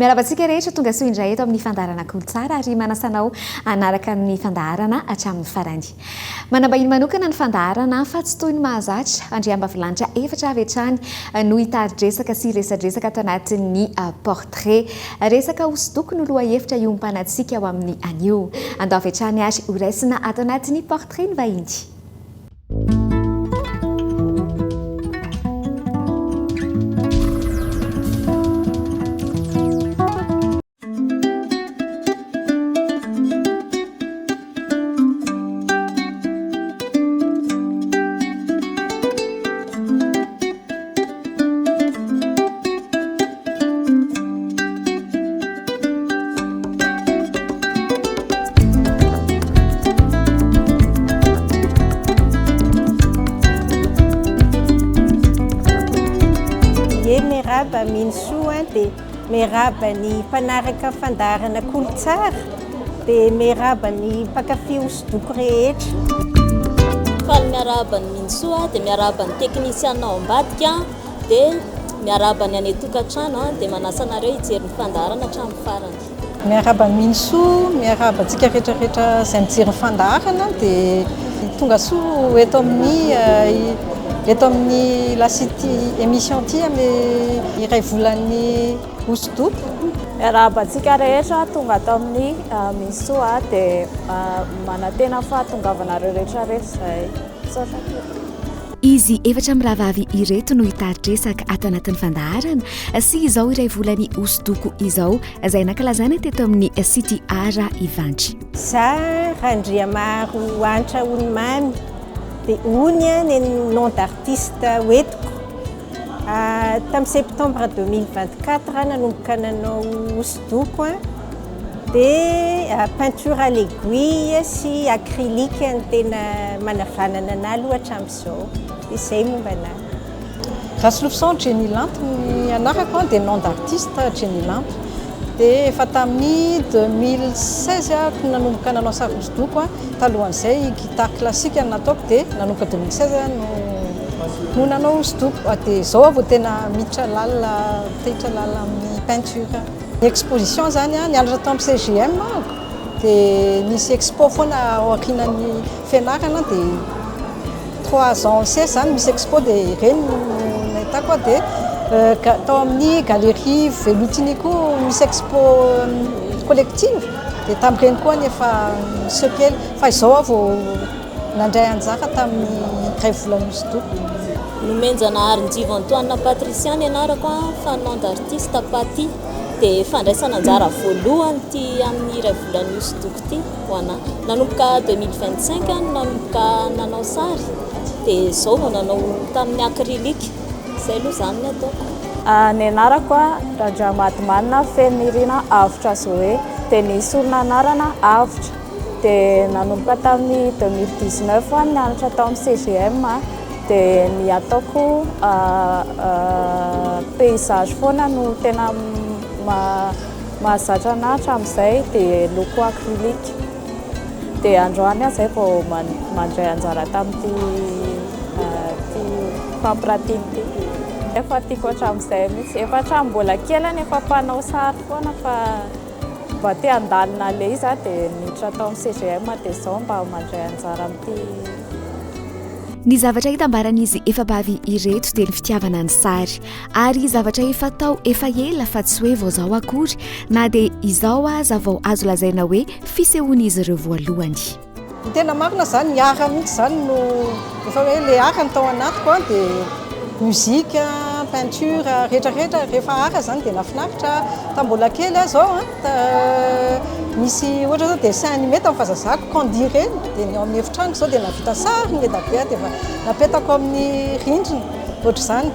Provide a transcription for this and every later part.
miaravatsika rehetra tonga soa indray eto amin'ny fandarana kolotsara ary manasanao anaraka ny fandarana hatramin'ny farany. Manambahiny manokana ny fandarana fa tsy toy ny mahazatra andriambavilanitra efatra avy hatrany no hitari-dresaka sy resadresaka ato anatin'ny portrait resaka hosodoko no loha hevitra iompanatsika ao amin'ny anio andao avy hatrany ary horaisina ato anatin'ny portrait ny vahiny. Miaraba Minsoa dia miaraba ny mpanaraka fandarana kolotsara dia miaraba ny mpankafy hosodoko rehetra. Faly miaraba ny Minsoa dia miaraba ny teknisiana ao ambadika dia miaraba ny any tokantrano dia manasa anareo hijery ny fandarana hatramin'ny farany. Miaraba ny Minsoa, miaraba antsika rehetrarehetra izay mijery ny fandarana dia tonga soa eto amin'ny lasity émission ty amin'ny iray volan'ny hosodoko. Miaraba antsika rehetra tonga ato amin'ny Minsoa dia manantena fahatongavanareo rehetrarehetra izay. Izy efatra miravavy ireto no hitari-dresaka ato anatin'ny fandaharana sy izao iray volan'ny hosodoko izao izay nankalazana teto amin'ny City Art Ivantry. Za Randriamaro Antra Olomamy dia ony ny nom d'artiste hoentiko. Tamin'ny septembre 2024 nanomboka nanao hosodoko dia peinture à l'aiguille sy acrylique no tena manavanana anahy aloha hatramin'izao. Dia izay momba anahy. Rasolofson Jenny Lanto ny anarako dia nom d'artiste Jenny Lanto. Dia efa tamin'ny 2016 nanomboka nanao sary hosodoko. Talohan'izay gitara klasika no nataoko dia nanomboka 2016 no nanao hosodoko. Dia izao vao tena miditra lalina amin'ny peinture. Ny exposition zany nianatra tao amin'ny CGM dia nisy expo foana ao aorianan'ny fianarana dia 3 ans zany misy expo dia ireny no nahitako dia tao amin'ny galerie Velutini koa misy expo collective dia tamin'ireny koa nefa sekely fa izao vao nandray anjara tamin'ny iray volan'ny hosodoko. Nomenjana Arin-jivo Antoine Patricia ny anarako fa nom d'artiste Paty dia fandraisana anjara voalohany ty amin'ny iray volan'ny hosodoko ty ho ana. Nanomboka 2025 nanomboka nanao sary dia izao vao nanao tamin'ny acrylique. Izay aloha zany ny ataoko. Ny anarako Randriamadimana Fenirina Avotra Zoe dia nisy olona anarana Avotra dia nanomboka tamin'ny 2019 nianatra tao amin'ny CGM dia ny ataoko paysage foana no tena mahazatra anahy hatramin'izay dia loko acrylique. Dia androany izay vao mandray anjara tamin'ity fampiratiana ity. Efa tiako hatramin'izay mihitsy. Efa hatramin'ny mbola kely nefa mpanao sary foana fa mba te handalina ilay izy dia miditra tao amin'ny CGM dia izao mba mandray anjara amin'ity. Ny zavatra hitambaran'izy efa bavy ireto dia ny fitiavana ny sary ary zavatra efa tao efa ela fa tsy hoe vao zao akory na dia izao aza vao azo lazaina hoe fisehoan'izy ireo voalohany. Tena marina zany ny art mihitsy zany no efa hoe ilay art ny tao anatiko dia muzika, peinture rehetrarehetra rehefa art zany dia nafinaritra. Mbola kely zao misy ohatra zao dessin animé tamin'ny fahazazako Candy reny dia ny ao amin'ny efitrano zao dia navita sary ny ledabe dia napetako amin'ny rindrina ohatra zany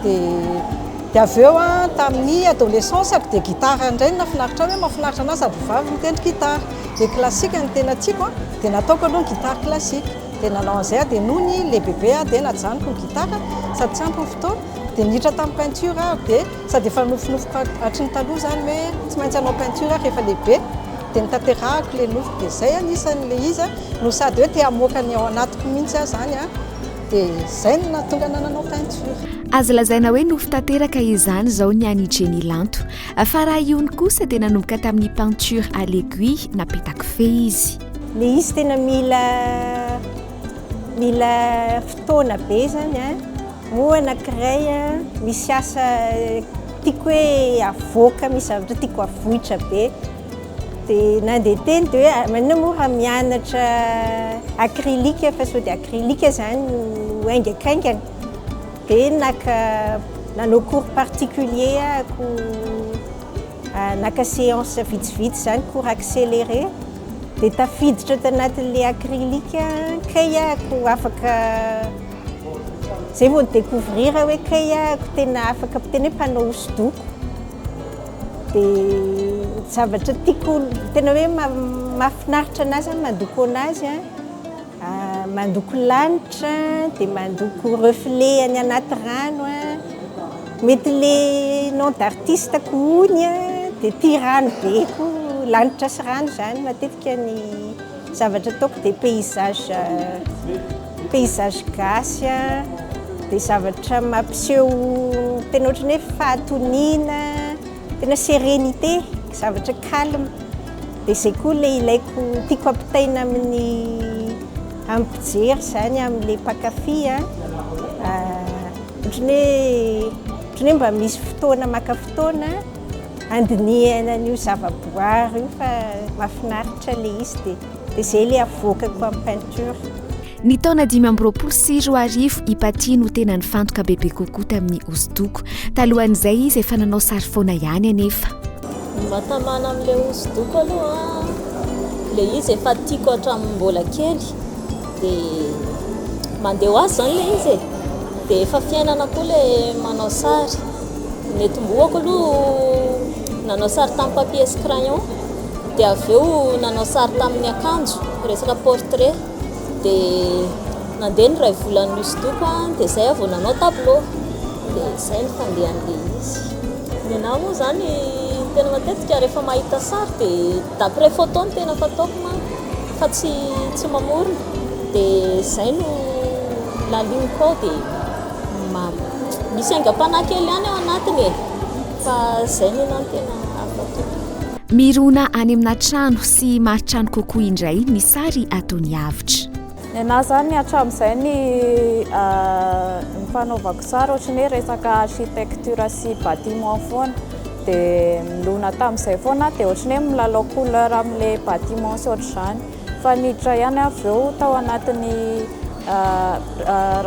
dia avy eo tamin'ny adolescence dia gitara indray nafinaritra hoe mahafinaritra anahy sady vavy mitendry gitara dia klasika ny tena tiako dia nataoko aloha ny gitara klasika dia nanao an'izay dia noho ny le bebe dia najanoko ny gitara sady tsy ampy ny fotoana dia niditra tamin'ny peinture aho dia sady efa nofinofoka hatry ny taloha zany hoe tsy maintsy hanao peinture rehefa lehibe dia nitaterahako le nofo dia izay anisan'le izy no sady hoe te hamoaka ny ao anatiko mihitsy aho zany dia izay no nahatonga nananao peinture. azo lazaina hoe nofo tanteraka izany zao ny any Jenny Lanto fa raha iony kosa dia nanomboka tamin'ny peinture à l'aiguille napetaka fe izy. Le izy tena mila fotoana be zany moa anankiray misy asa tiako hoe avoaka misy zavatra tiako avohitra be dia nandeha teny dia hoe manina moa raha mianatra acrylique fa sao dia acrylique zany no haingakaingana dia nanao cours particulier ako naka séance vitsivitsy zany cours accéléré dia tafiditra tanatin'le acrylique kay ako afaka zay vao découvrir hoe kay ako tena afaka tena hoe mpanao hosodoko dia zavatra tiako tena hoe mahafinaritra anazy mandoko anazy mandoko lanitra dia mandoko reflet any anaty rano mety le nom d'artiste ko ony dia tia rano be ko lanitra sy rano zany matetika ny zavatra ataoko dia paysage gasy dia zavatra mampiseho tena ohatrany hoe fahatoniana tena sérénité zavatra calme dia izay koa le ilaiko tiako ampitaina amin'ny ampijery zany amin'le mpakafy ohatrany hoe mba misy fotoana maka fotoana andinihana an'io zavaboary io fa mahafinaritra le izy dia izay le avoakako amin'ny peinture. Ny taona 2024 Ipaty no tena nifantoka bebe kokoa tamin'ny hosodoko. Talohan'izay izy efa nanao sary foana ihany anefa. Mahatamana amin'ilay hosodoko aloha le izy efa tiako hatramin'ny mbola kely dia mandeha ho azy zany le izy dia efa fiainana koa le manao sary. Netomboako aloha nanao sary tamin'ny papier sy crayon dia avy eo nanao sary tamin'ny akanjo resaka portrait dia nandeha ny ray volan'ny hosodoko dia izay avy nanao tableau dia izay ny fandehan'ilay izy. Ny nahy moa zany tena matetika rehefa mahita sary dia d'après photo ny tena fataoko fa tsy mamorona dia izay no laliniko ao dia misy aingam-panahy kely ihany ao anatiny fa izay ny nahy tena fataoko. Mirona any amina trano sy maritrano kokoa indray ny sary ataony avitra. Ny anahy zany hatramin'izay ny fanaovako sary ohatrany hoe resaka architecture sy bâtiment foana dia milona tamin'izay foana dia ohatrany hoe milalao couleur amin'ilay bâtiment sy ohatr'izany fa niditra ihany avy eo tao anatin'ny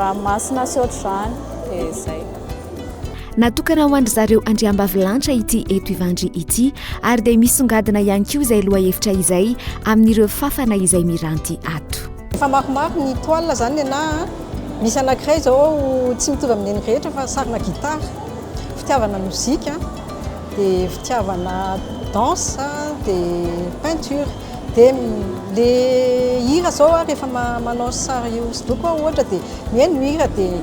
ranomasina sy ohatr'izany dia izay. Natokana ho andry zareo andriambavilanitra ity eto Ivandry ity ary dia misongadina ihany koa izay loha hevitra izay amin'ireo fafana izay miranty ato. Efa maromaro ny toile zany anahy misy anankiray zao tsy mitovy amin'ny rehetra fa sarina gitara fitiavana mozika dia fitiavana danse dia peinture dia le hira zao rehefa manao sary hosodoko ohatra dia mihaino hira dia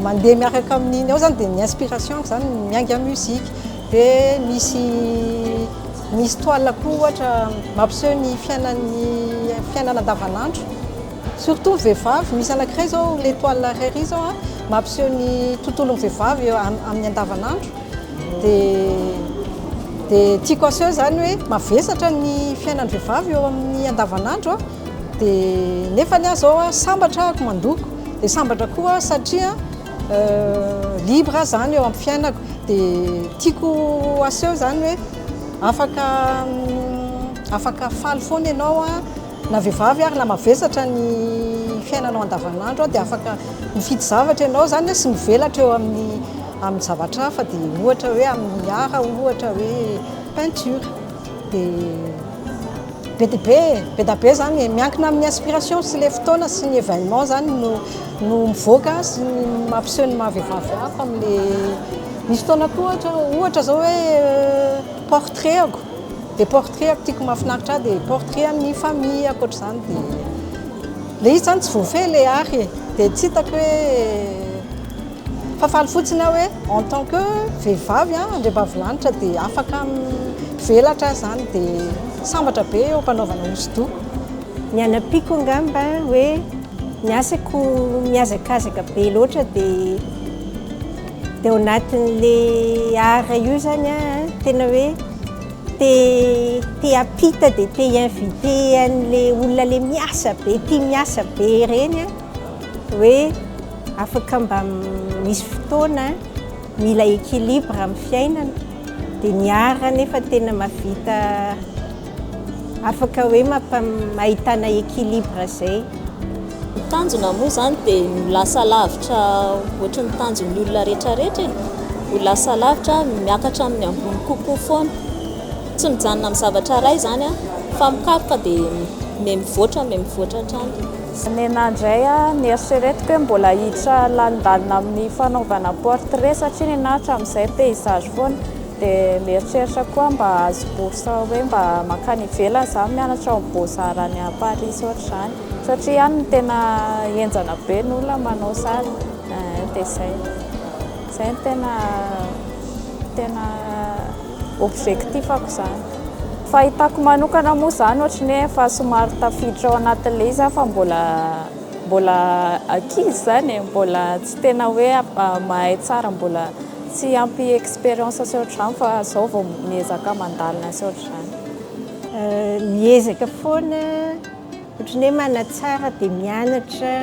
mandeha miaraka amin'iny ao zany dia ny inspiration zany miainga muzika dia misy toile koa ohatra mampiseho ny fiainana andavanandro surtout vehivavy misy anankiray zao le toile rery zao mampiseho ny tontolon'ny vehivavy amin'ny andavanandro dia tiako aseho zany hoe mavesatra ny fiainan'ny vehivavy eo amin'ny andavanandro dia nefa ny ahy zao sambatra ako mandoko dia sambatra koa satria libre zany eo amin'ny fiainako dia tiako aseho zany hoe afaka faly foana ianao na vehivavy ary la mavesatra ny fiainanao andavanandro dia afaka mifidy zavatra ianao zany sy mivelatra eo amin'ny zavatra hafa dia ohatra hoe amin'ny art ohatra hoe peinture dia be da be zany miankina amin'ny inspiration sy le fotoana sy ny événement zany no mivoaka sy mampiseho ny mahavehivavy hafa amin'le misy fotoana koa ohatra zao hoe portrait ako dia portrait ako tiako mahafinaritra dia portrait amin'ny famille akoatr'izany dia le izy zany tsy voafehy le art dia tsy hitako hoe fahafaly fotsiny aho hoe en tant que vehivavy andriambavy-lanitra dia afaka mivelatra zany dia sambatra be eo ampanaovana hosodoko. Ny anam-piko angamba hoe ny asako mihazakazaka be loatra dia ao anatin'le art io zany tena hoe te apita dia te invité an'le olona le miasa be, tia miasa be ireny hoe afaka mba misy fotoana mila équilibre amin'ny fiainana dia ny art nefa tena mahavita afaka hoe mahitana équilibre zay. Ny tanjona moa zany dia lasa lavitra ohatry ny tanjon'ny olona rehetrarehetra ho lasa lavitra miakatra amin'ny ambony kokoa foana tsy mijanona amin'ny zavatra iray zany fa mikaroka dia mivoatra hatrany. Ny nandray ny eritreretiko hoe mbola hiditra lalindalina amin'ny fanaovana portrait satria ny nahitra amin'izay paysage foana dia mieritreritra koa mba azo bourse hoe mba makany ivelany za mianatra ao Beaux-Arts any à Paris ohatr'izany satria any no tena henjana be ny olona manao sary dia zay no tena objectifako zany. Fahitako manokana moa zany ohatrany hoe fa somary tafiditra ao anatin'ilay izy fa mbola ankizy zany mbola tsy tena hoe mahay tsara mbola tsy ampy expérience sy ohatr'izany fa zao vao miezaka mandalina sy ohatr'izany. Miezaka foana ohatrany hoe manatsara dia mianatra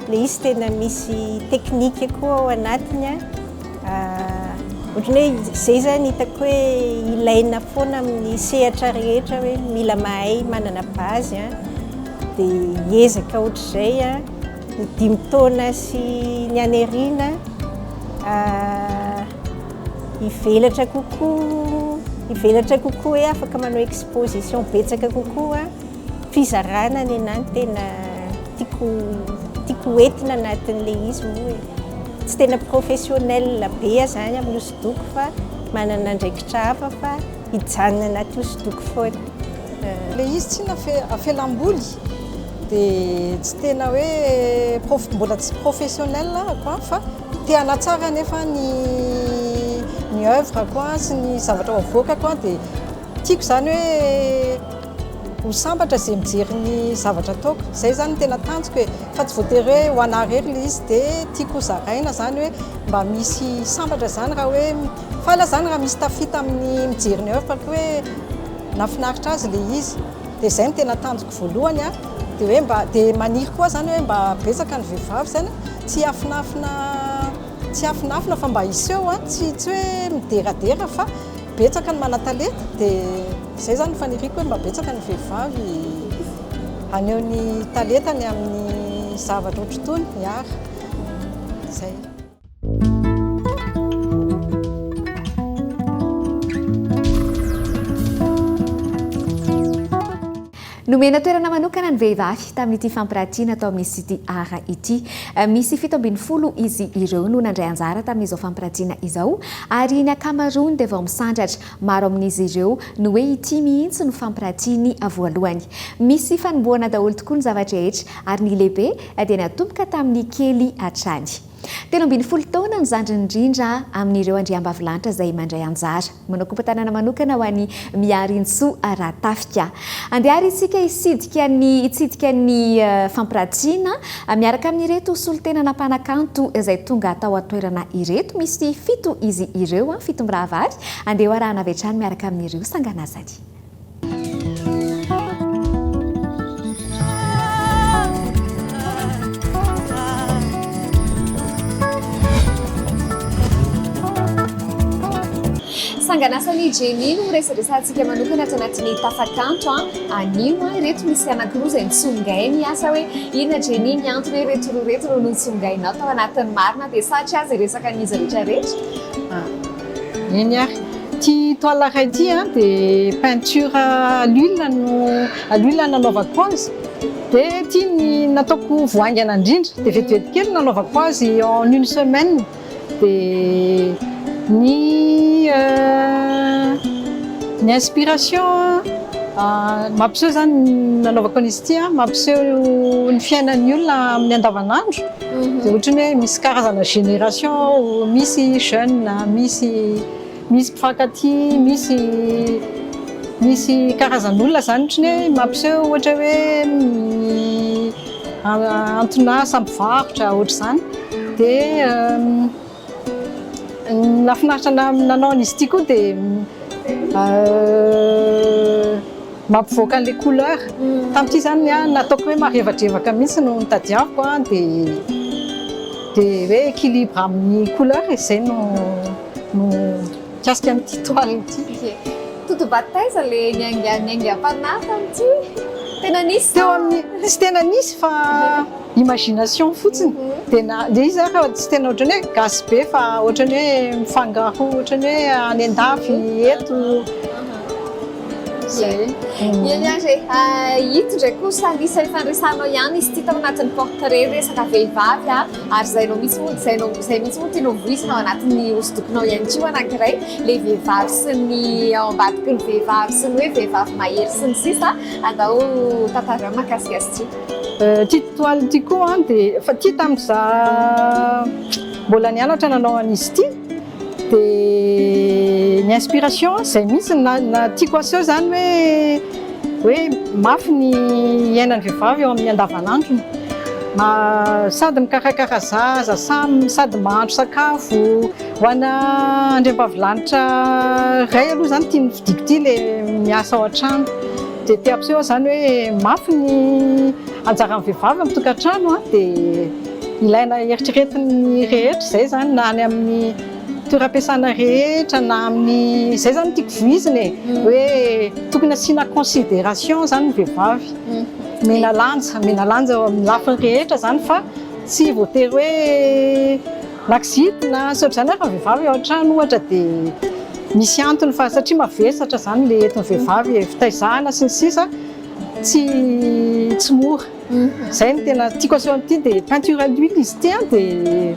le izy tena misy teknika koa ao anatiny ohatrany hoe zay zany hitako hoe ilaina foana amin'ny sehatra rehetra hoe mila mahay manana base dia hiezaka ohatr'izay ny 5 taona sy ny aneriana hivelatra kokoa hoe afaka manao exposition betsaka kokoa fizarana ny anany tena tiako entina anatin'ilay izy moa tsy tena professionnel be zany amin'ny hosodoko fa manana andraikitra hafa fa hijanona anaty hosodoko foana. Ilay izy tsy afelam-boly dia tsy tena hoe mbola tsy professionnel koa fa te hanatsara nefa ny œuvre koa sy ny zavatra ho avoakako dia tiako zany hoe ho sambatra zay mijery ny zavatra ataoko. Zay zany no tena tanjoko hoe fa tsy voatery hoe ho anahy rery ilay izy dia tiako zaraina zany hoe mba misy sambatra zany raha hoe fahala zany raha misy tafita amin'ny mijery ny œuvre hoe nafinaritra azy ilay izy dia zay no tena tanjoko voalohany dia hoe dia maniry koa zany hoe mba betsaka ny vehivavy zany tsy afinafina fa mba iseho tsy hoe mideradera fa betsaka ny mana-talenta dia zay zany faniriko hoe mba betsaka ny vehivavy aneo ny talentany amin'ny zavatra ohatr'itony ny art zay. Nomena toerana manokana ny vehivavy tamin'ity fampiratiana atao amin'ny sity art ity. Misy 70 izy ireo no nandray anjara tamin'izao fampiratiana izao ary ny ankamaroany dia vao misandratra maro amin'izy ireo no hoe ity mihitsy no fampiratiany voalohany. Misy fanombohana daholo tokoa ny zavatra rehetra ary ny lehibe dia natomboka tamin'ny kely hatrany. 70 taona ny zandriny indrindra amin'ireo andriambavilanitra izay mandray anjara. Manao kompantanana manokana ho an'ny Miarintsoa Ratafika. Andehary isika hitsidika ny fampiratiana miaraka amin'ireto solon-tenana mpanakanto izay tonga atao atoerana ireto. Misy 7 izy ireo 7 mirahavary. Andeha arahana avy hatrany miaraka amin'ireo sanganazany. Sanganasany Jenny no resaresantsika manokana ato anatin'ny tafakanto anio ireto misy anankiroa izay nitsongay miasa hoe inona Jenny ny antony hoe reto no nitsongainao tao anatin'ny marina dia satria azy resaka an'izy rehetrarehetra. Eny ary ty toile iray ity dia peinture à l'huile nanaovako azy dia ty ny nataoko voaingana indrindra dia vetivety kely nanaovako azy en 1 semaine dia ny inspiration mampiseho zany nanaovako an'izy ity mampiseho ny fiainan'ny olona amin'ny andavanandro dia ohatrany hoe misy karazana génération misy jeune misy mpifankatia misy karazan'olona zany ohatrany hoe mampiseho ohatra hoe antonasa mpivarotra ohatra zany dia nafinaritra nanao an'izy ity koa dia mampivoaka an'ilay couleur tamin'ity zany nataoko hoe marevadrevaka mihitsy no nitadiavako dia hoe équilibre amin'ny couleur izay no kasika amin'ity toile ity. Toto-bataiza le niaingam-panahy tamin'ity tena nisy teo amin'ny tsy tena nisy fa imagination fotsiny dia izy rehefa tsy tena ohatrany hoe gasy be fa ohatrany hoe mifangaro ohatrany hoe any an-dafy eto zay. Ianyazy hito ndraiky koa salisany fandraisanao ihany izy ity tao anatin'ny portrait resaka vehivavy ary zainao mihitsy moa zay mihitsy moa tianao voisinao anatin'ny hosodoknao ihany koa anankiray le vehivavy sy ny ao ambadiky ny vehivavy sy ny hoe vehivavy mahery sy ny sisa andao tantara mahakasika azy ity toile ity koa dia fa ity tamin'izaho mbola nianatra nanao an'izy ity dia ny inspiration izay mihitsy na tiako aseho zany hoe mafy ny iainan'ny vehivavy eo amin'ny andavanandrony sady mikarakara zaza sady mahandro sakafo ho ana andriambavilanitra ray aloha zany tia nividiko ity le miasa ao an-trano dia tia ampiseho zany hoe mafy ny anjaran'ny vehivavy amin'ny tokantrano dia ilaina eritreretiny rehetra izay zany na any amin'ny toeram-piasana rehetra na amin'ny izay zany tiako voiziny hoe tokony asiana considération zany ny vehivavy mena lanja eo amin'ny lafiny rehetra zany fa tsy voatery hoe laksity na sotra zany rehefa vehivavy ao an-trano ohatra dia misy antony fa satria mavesatra zany le entin'ny vehivavy fitaizahana sy ny sisa tsy mora izay no tena tiako aseho amin'ity dia peinture à l'huile izy ity dia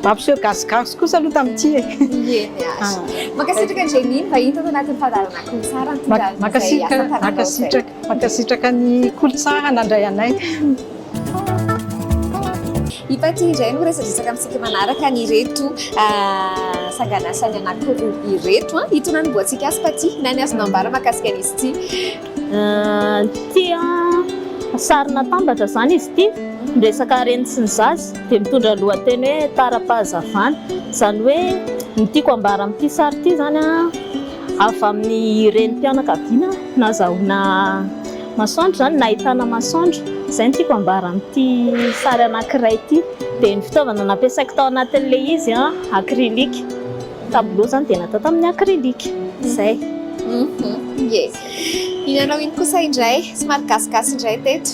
mampiseho gasigasy kosa aloha tamin'ity makasitraka an'izay niny vahiny tao anatin'ny fandarana kolotsara makasitraka ny kolotsara nandray anay ipaty indray no resadresaka amintsika manaraka nyreto sanganasany anankiroa ireto itony anomboantsika azy paty na ny azonao ambara mahakasika an'izy ity ty sarina tambatra zany izy ity miresaka reny sy ny zazy dia mitondra lohateny hoe tara-pahazavana zany hoe ny tiako ambara amin'ity sary ity zany avy amin'ny renim-pianakaviana nazahoana masoandro zany nahitana masoandro izay ny tiako ambara amin'ity sary anankiray ity dia ny fitaovana nampiasaiko tao anatin'le izy acrylique tableau zany dia natao tamin'ny acrylique izay inanao iny kosa indray somary gasigasy indray teto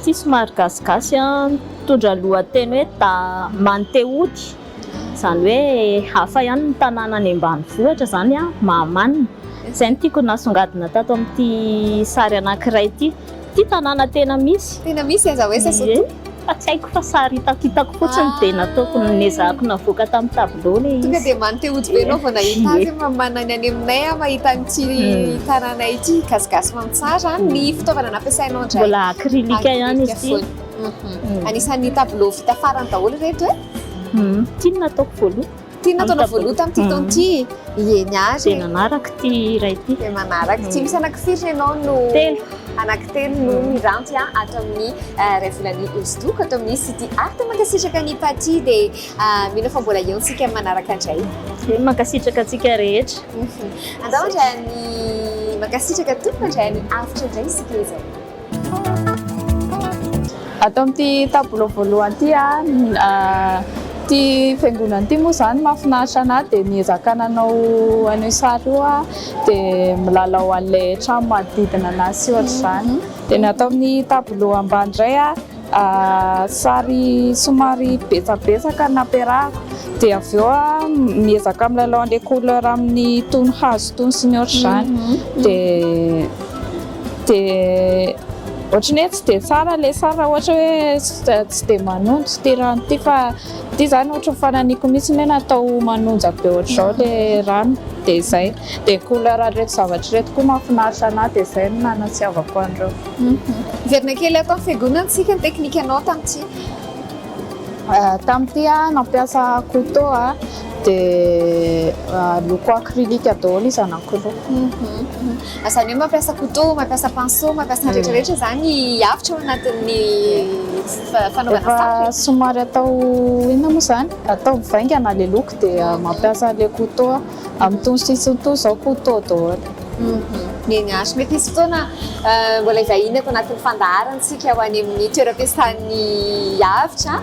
ty somary gasigasy mitondra lohateny hoe manteody zany hoe hafa ihany ny tanàna any ambanivohitra zany mahamanina izay ny tiako nasongadina tato amin'ity sary anankiray ity tanàna tena misy aza hoe sasoto fa tsy haiko fa sary hitako fotsiny dia nataoko nezahako navoaka tamin'ny tableau le izy tonga dia manteody be anao vao nahita azy manany any aminay mahita an'ity tanànay ity gasigasy mamitsara ny fitaovana nampiasainao indray mbola acrylique ihany izy ity anisan'ny tableau vita farany daholo reto tiany nataoko voaloha tia nataonao voaloha tamin'ity taon'ity eny ary dia nanaraka ty iray ity dia manaraka ty misy anankifiriny ianao no anankitelo no miranty ato amin'ny ray volany hosodoko ato amin'ny sity arte mankasitraka ny paty dia mino fa mbola eontsika manaraka indray mankasitraka antsika rehetra andao indray ny mankasitraka tompona indray ny avitra indray isika izao ato amin'ity tableau voalohany ity ty fiangonana ity moa zany mahafinaritra anahy dia miezaka nanao an'io sary io dia milalao an'ilay trano manodidina anazy sy ohatra izany dia natao amin'ny tableau ambany indray sary somary betsabetsaka nampiarahako dia avy eo miezaka milalao an'ilay couleur amin'ny tony hazo tony sy ny ohatra izany dia ohatrany hoe tsy dia tsara le tsara ohatra hoe tsy dia manonja ty rano ty fa ty zany ohatra fananiko mihitsy hoe natao manonja be ohatr'izao le rano dia izay dia couleur reto zavatra reto koa mahafinaritra anahy dia izay no nanantsiavako andreo. Verina kely atao fiangonantsika ny teknikanao tamin'ity. Tamin'ity nampiasa couteau dia loko acrylique daholo izy anankiroa. Azany hoe mampiasa couteau, mampiasa pinceau, mampiasa ny rehetrarehetra zany avitra ao anatin'ny fanaovana sary. Efa somary atao inona moa zany atao mivaingana le loko dia mampiasa le couteau amin'itony sisiny itony izao couteau daholo. Miagnaritra mety misy fotoana mbola hivahiny ato anatin'ny fandaharantsika ho any amin'ny toeram-piasan'ny avitra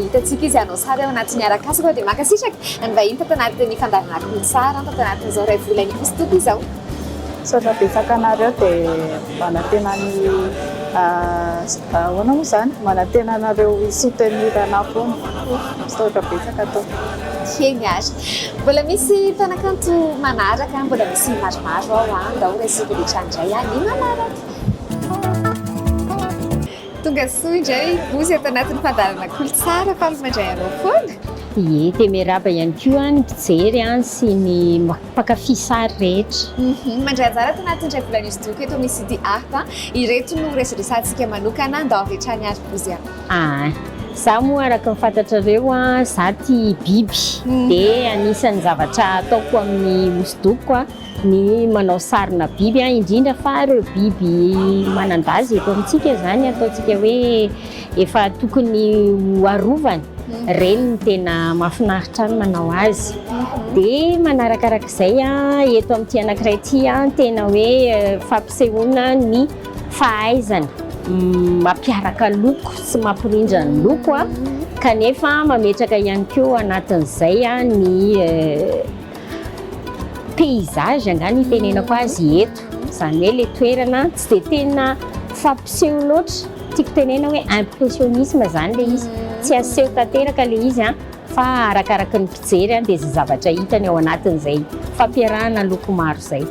hitantsika izy hanao sary ao anatin'ny arak'asa dia mankasitraka ny vahiny tato anatin'ny fandaharana kolotsara tato anatin'izao iray volana hosodoko izao. Saotra betsaka anareo dia manantena ny ahoana moa zany manantena anareo soutenir anahy foana. Saotra betsaka atao. Miagnaritra. Mbola misy mpanakanto manaraka, mbola misy maromaro ao andao resaka rehetra indray ny manaraka. Tonga soa indray bozy ato anatin'ny fandaharana kolotsara fa mandray anao foana. Ie, dia miaraba ihany koa ny mpijery sy ny mpankafy sary rehetra. Mandray anjara ato anatin'ny iray volana hosodoko eto misy City Art ireto no resadresantsika manokana andao rehetra ny ary bozy ao. Zaho moa araka ny fantatrareo zaho tia biby dia anisan'ny zavatra ataoko amin'ny hosodoko ny manao sarina biby indrindra fa ireo biby manan-daza eto amintsika zany ataontsika hoe efa tokony hoarovany. Reny no tena mahafinaritra ny manao azy. Dia manarakarak'izay eto amin'ity anankiray ity tena hoe fampisehoana ny fahaizana mampiaraka loko sy mampirindra ny loko kanefa mametraka ihany koa anatin'izay ny paysage angany tenenako azy eto izany hoe le toerana tsy dia tena fampiseho loatra tiako tenena hoe impressionnisme zany le izy tsy aseho tanteraka le izy fa arakaraka ny mpijery dia izay zavatra hitany ao anatin'izay fampiarahana loko maro izay.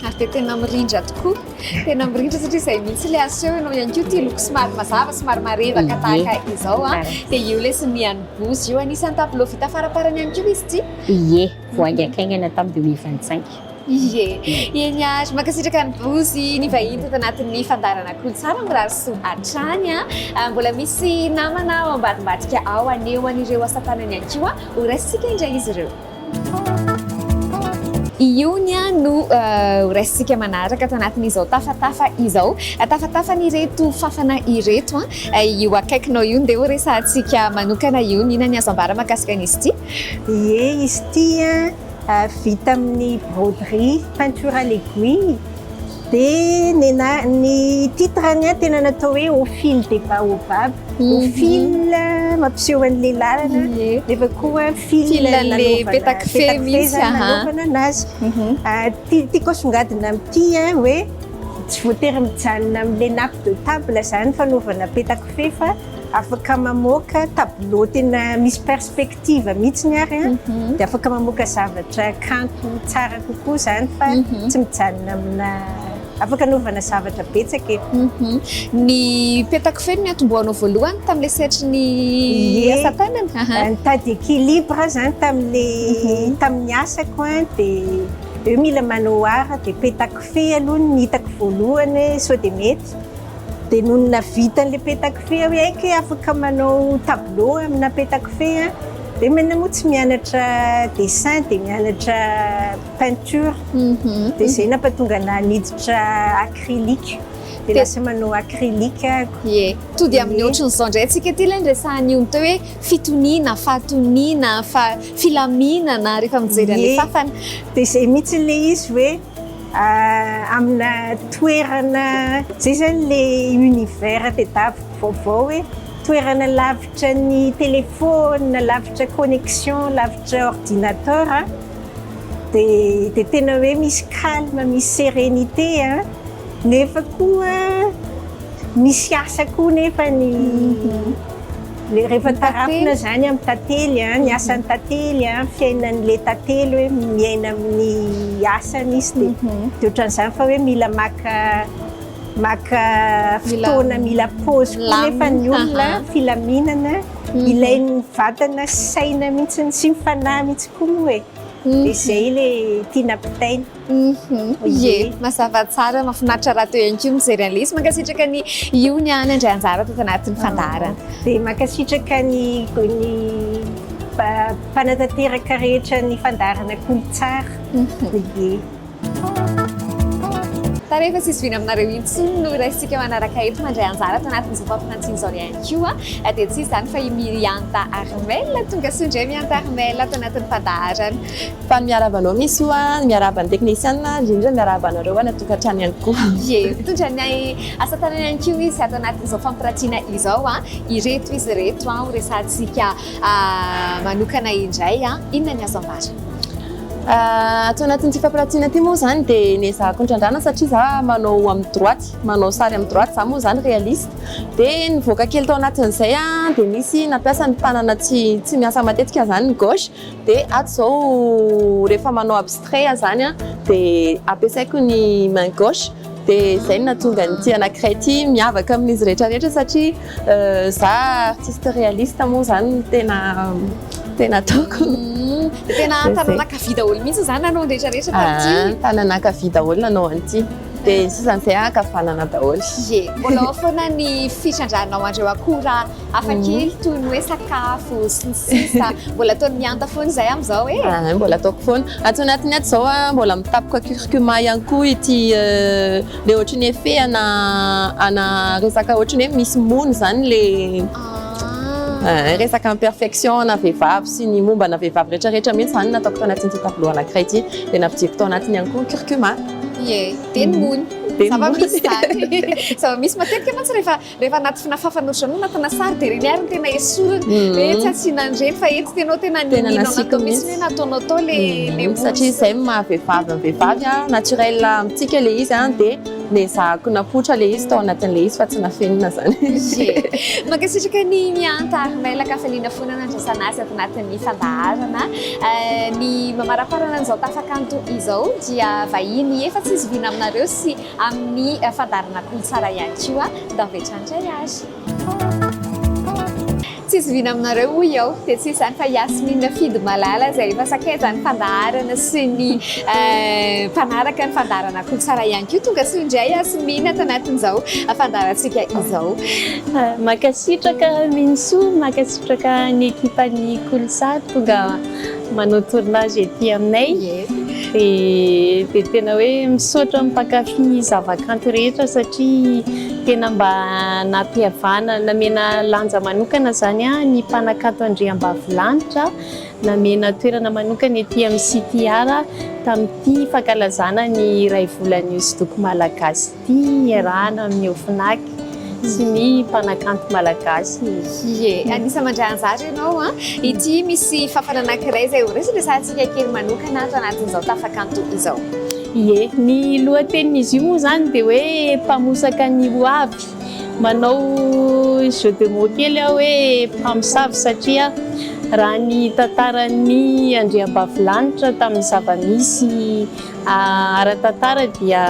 Ary dia tena mirindra tokoa, tena mirindra satria izay mihitsy ilay aseho ianao ihany koa tia loko somary mazava somary marevaka tahaka izao dia io lesy ny bozy io anisan'ny tableau vita faraparany ihany koa izy ity. Ie, voaingaikaingana tamin'ny 2025. Ie, eny ary mankasitraka ny bozy ny vahiny tato anatin'ny fandaharana kolotsara mirary soa hatrany mbola misy namana ao ambadimbadika ao aneo an'ireo asatanany ihany koa ho raisitsika indray izy ireo. Iony no raisitsika manaraka ato anatin'izao tafatafa izao. Tafatafan'ireto fafana ireto io akaikinao io dia ho resantsika manokana io inona ny azo ambara mahakasika an'izy ity? Ie, izy ity vita amin'ny broderie peinture à l'aiguille dia ny titrany tena natao hoe au fil de baobab. Au fil mampiseho an'ilay lalana nefa koa fil le petakofehy misy nanaovana anazy. Tiako asongadina amin'ity hoe tsy voatery mijanona amin'ilay nappe de table zany fanaovana petakofehy fa afaka mamoaka tableau tena misy perspective mihitsy ary dia afaka mamoaka zavatra kanto tsara kokoa zany fa tsy mijanona amina afaka anaovana zavatra betsaka ny petakofehy no atombohanao voalohany tamin'ilay setry ny asa tanana nitady équilibre zany tamin'ny asako dia mila manao art dia petakofehy aloha ny hitako voalohany sao dia mety dia noho navita an'ilay petakofehy hoe aiky afaka manao tableau amina petakofehy dia mana moa tsy mianatra dessin dia mianatra peinture dia izay nampatonga naniditra acrylique dia lasa manao acrylique ie to dia amin'ny ohatran'izao indray antsika ty ilay nresahany io ny teo hoe fitoniana fahatoniana fa filaminana rehefa mijery an'ilay fafana dia izay mihitsy ilay izy hoe amina toerana zay zany le univers tedaviko vaovao hoe toerana lavitra ny téléphone, lavitra connexion, lavitra ordinateur dia tena hoe misy calme, misy sérénité nefa koa misy asa koa nefa rehefa tarafina zany amin'ny tantely ny asan'ny tantely fiainan'ilay tantely hoe miaina amin'ny asany izy dia ohatran'izany fa hoe mila maka maka fotoana mila pause koa nefa ny olona filaminana ilain'ny vatana saina mihitsy sy mifanahy mihitsy koa moa dia izay le tiana pitaina mazava tsara mahafinaritra raha teo ihany koa mijery an'ilay mankasitraka ny io ny nandray anjara tao anatin'ny fandaharana dia mankasitraka ny mpanatanteraka rehetra ny fandaharana kolotsara rehefa tsisy vina aminareo intsony no raisika manaraka eto mandray anjara tao anatin'izao fampirantsiny izao ihany koa dia tsy izany fa Mirianta Armel tonga sy indray Mirianta Armel tao anatin'ny fandaharana fa miarabanao misy io miaraban'ny teknisiana indrindra miarabanareo natokantrano ihany koa mitondra ny asa tanana ihany koa izy atao anatin'izao fampirantiana izao ireto izy reto ho resantsika manokana indray inona ny azo ambara atao anatin'ity fampirantiana ty moa zany dia nezahako indrandrana satria za manao amin'ny droite manao sary amin'ny droite za moa zany réaliste dia nivoaka kely tao anatin'izay dia misy nampiasa ny tanana tsy miasa matetika zany ny gauche dia ato zao rehefa manao abstrait zany dia ampiasaiko ny main gauche dia izay no nahatonga nyty anankiray ty miavaka amin'izy rehetrarehetra satria za artiste réaliste moa zany tena ataoko tena tananakavy daholo mihitsy zany nanao rehetrarehetra taty tananakavy daholo nanao an'ity dia isan'izay akavanana daholo mbola foana ny fitrandrahanao andreo akora hafakely toy ny hoe sakafo sy ny sisa mbola ataony mianta foana izay amin'izao mbola ataoko foana ato anatiny ato zao mbola mitapoka curcuma ihany koa ity le ohatrany hoe fe ana resaka ohatrany hoe misy mono zany le resaka imperfection na vehivavy sy ny momba na vehivavy rehetrarehetra mihitsy zany nataoko tao anatin'ity tableau anankiray ity dia navidiko tao anatiny ihany koa curcuma dia ny mony zava-misy zany zava-misy matetika mantsy rehefa anaty finafafanoatra no natana sary dia reny ary ny tena esoriny hoe tsy asianan'ireny fa eto tenao tena ninonatao misy hoe nataonao tao le satria izay maha-vehivavy amin'ny vehivavy naturel amintsika le izy dia nezahako napotra le izy tao anatin'le izy fa tsy nafenina zany mankasitraka ny Mirianta Armel Kafaliana foana nandrasana azy ato anatin'ny fandaharana ny mamaraparana an'izao tafakanto izao dia vahiny efa tsy izy vina aminareo sy amin'ny fandaharana kolotsara ihany koa davetrandray azy tsy izy vina aminareo hoy ao dia tsy izany fa Yasmine Fidy Malala izay efa sakaiza ny fandaharana sy ny mpanaraka ny fandaharana kolotsara ihany koa tonga sy indray Yasmine ato anatin'izao fandaharantsika izao makasitraka Minso makasitraka ny ekipan'ny kolotsara tonga manao tournage ety aminay dia tena hoe misaotra mimpankafy zavakanto rehetra satria tena mba nampihavana namena lanja manokana zany ny mpanakanto Andriambavilanitra namena toerana manokana ety amin'ny CTR tamin'ity fankalazana ny iray volan'ny hosodoko malagasy ity iarahana amin'ny Ofinaky sy ny mpanakanto malagasy anisa mandray anjara ianao ity misy fafana anankiray izay horesantsika kely manokana ato anatin'izao tafakanto izao ny lohatenin'izy io moa zany dia hoe mpamosaka ny hoavy manao jeu de mots kely hoe mpamosavy satria raha ny tantaran'ny Andriambavilanitra tamin'ny zava-misy ara-tantara dia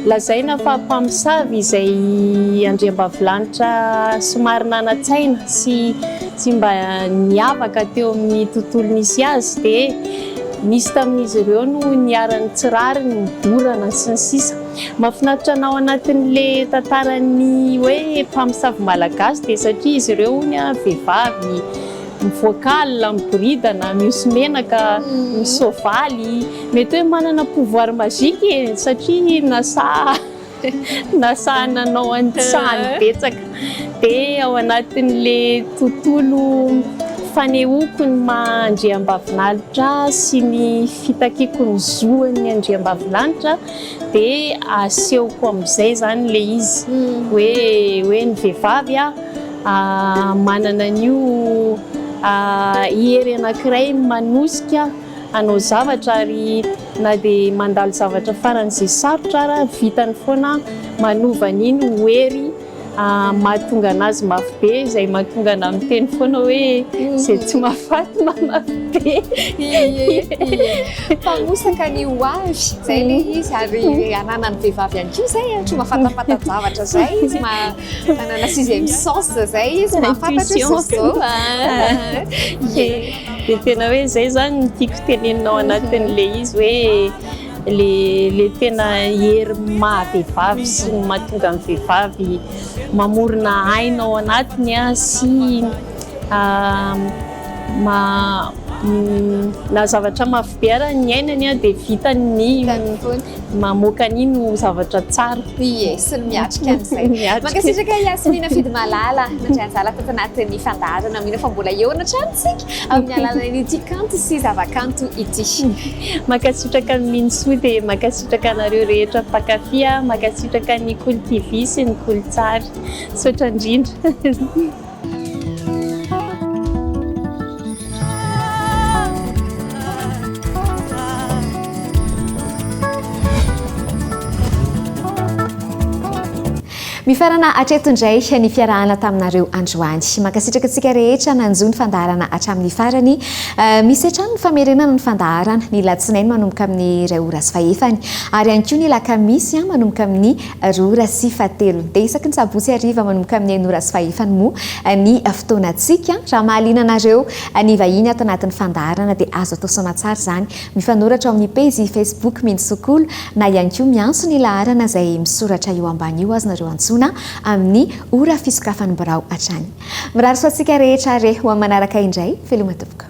lazaina fa mpamosavy izay Andriambavilanitra somary nanantsaina sy mba niavaka teo amin'ny tontolo misy azy dia misy tamin'izy ireo no niarany tsirary ny borana sy ny sisa mahafinaritra anao anatin'le tantaran'ny hoe mpamosavy malagasy dia satria izy ireo ny vehivavy mivoakala miboridana misy menaka misovaly mety hoe manana pouvoir magique satria nasahananao antsahany betsaka dia ao anatin'le tontolo fanehoako ny Andriambavilanitra sy ny fitakiko ny zoan'ny Andriambavilanitra dia asehoko amin'izay zany le izy hoe ny vehivavy manana an'io hery anankiray manosika hanao zavatra ary na dia mandalo zavatra faran'izay sarotra ara vitany foana manova an'iny hery mahatonga anazy mafy be izay mahatonga ana miteny foana hoe zay tsy mahafaty mamafy be famosaka ny hoavy zay le izy ary ananany vehivavy any koa zay tsy mahafantafatat-javatra zay izy manana sixième sens zay izy mahafantatra zao dia tena hoe zay zany no tiako teneninao anatin'le izy hoe le tena hery maha-vehivavy sy mahatonga ny vehivavy mamorona ainao anatiny sy na zavatra mafy be ara ny ainany dia vitany mamoaka an'iny no zavatra tsara sy ny miatrika an'izay mankasitraka Yasmina Fidy Malala mandrianjala tato anatin'ny fandaharana mino fa mbola eo anatranotsika amin'ny alalan'ity kanto sy zavakanto ity makasitraka ny Minsoa dia makasitraka anareo rehetra mpakafy makasitraka ny Kolo TV sy ny Kolotsary sotra indrindra mifarana atreto indray ny fiarahana taminareo androany mankasitraka antsika rehetra nanjo ny fandaharana hatramin'ny farany misy hatrano ny famerenana ny fandaharana ny latsinainy manomboka amin'ny 2:30 ary ihany koa ny lakamisy manomboka amin'ny 2:30 dia isaky ny sabotsy hariva manomboka amin'ny 1:30 moa ny fotoanantsika raha mahaliana anareo ny vahiny ato anatin'ny fandaharana dia azo atao somatsara zany mifanoratra amin'ny page Facebook Minsokolo na ihany koa miantso ny laharana izay misoratra eo ambany io azonareo antsona amin'ny ora fisokafany birao hatrany mirary soantsika rehetra re ho amin'ny manaraka indray veloma tompoko